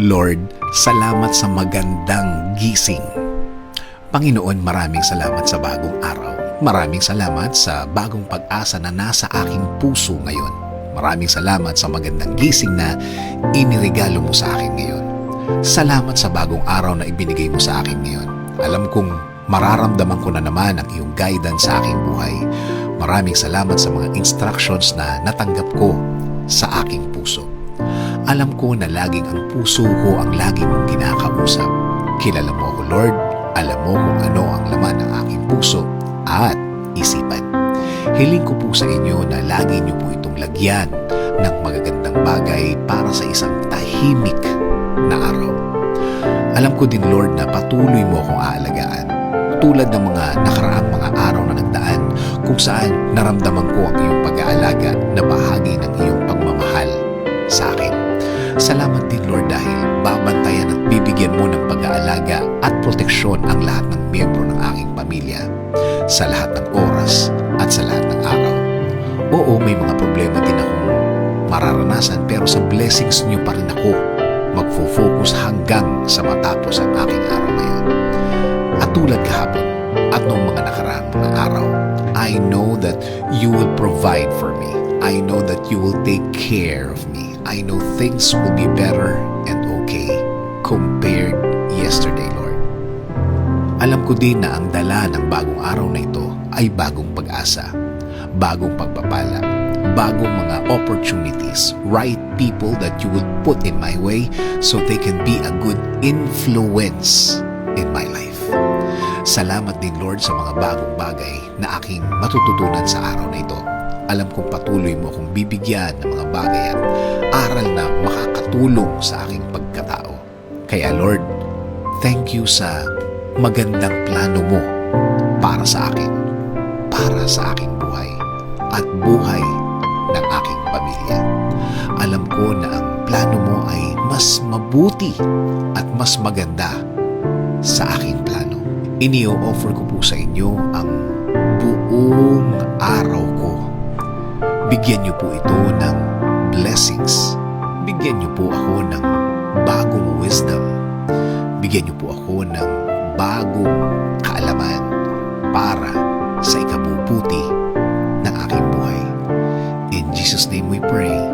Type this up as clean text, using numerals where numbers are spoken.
Lord, salamat sa magandang gising. Panginoon, maraming salamat sa bagong araw. Maraming salamat sa bagong pag-asa na nasa aking puso ngayon. Maraming salamat sa magandang gising na iniregalo mo sa akin ngayon. Salamat sa bagong araw na ibinigay mo sa akin ngayon. Alam kong mararamdaman ko na naman ang iyong guidance sa aking buhay. Maraming salamat sa mga instructions na natanggap ko sa aking puso. Alam ko na laging ang puso ko ang lagi mong kinakausap. Kilala mo ako, Lord. Alam mo kung ano ang laman ng aking puso at isipan. Hiling ko po sa inyo na lagi niyo po itong lagyan ng magagandang bagay para sa isang tahimik na araw. Alam ko din, Lord, na patuloy mo akong aalagaan. Tulad ng mga nakaraang mga araw na nagdaan kung saan naramdaman ko ang iyong pag-aalaga na bahagi ng iyong pagmamahal sa akin. Salamat din, Lord, dahil babantayan at bibigyan mo ng pag-aalaga at proteksyon ang lahat ng miyembro ng aking pamilya sa lahat ng oras at sa lahat ng araw. Oo, may mga problema din akong mararanasan pero sa blessings niyo pa rin ako magfo-focus hanggang sa matapos ang aking araw ngayon. At tulad kahapon at noong mga nakaraang mga araw, I know that you will provide for me. I know that you will take care of me. I know things will be better and okay compared yesterday, Lord. Alam ko din na ang dala ng bagong araw na ito ay bagong pag-asa, bagong pagpapala, bagong mga opportunities, right people that you will put in my way so they can be a good influence in my life. Salamat din, Lord, sa mga bagong bagay na aking matututunan sa araw na ito. Alam kong patuloy mo akong bibigyan ng mga bagay at aral na makakatulong sa aking pagkatao. Kaya, Lord, thank you sa magandang plano mo para sa akin, para sa aking buhay at buhay ng aking pamilya. Alam ko na ang plano mo ay mas mabuti at mas maganda sa aking plano. Ini-offer ko po sa inyo ang buong araw ko. Bigyan niyo po ito ng blessings. Bigyan niyo po ako ng bagong wisdom. Bigyan niyo po ako ng bagong kaalaman para sa ikabubuti ng aking buhay. In Jesus' name we pray.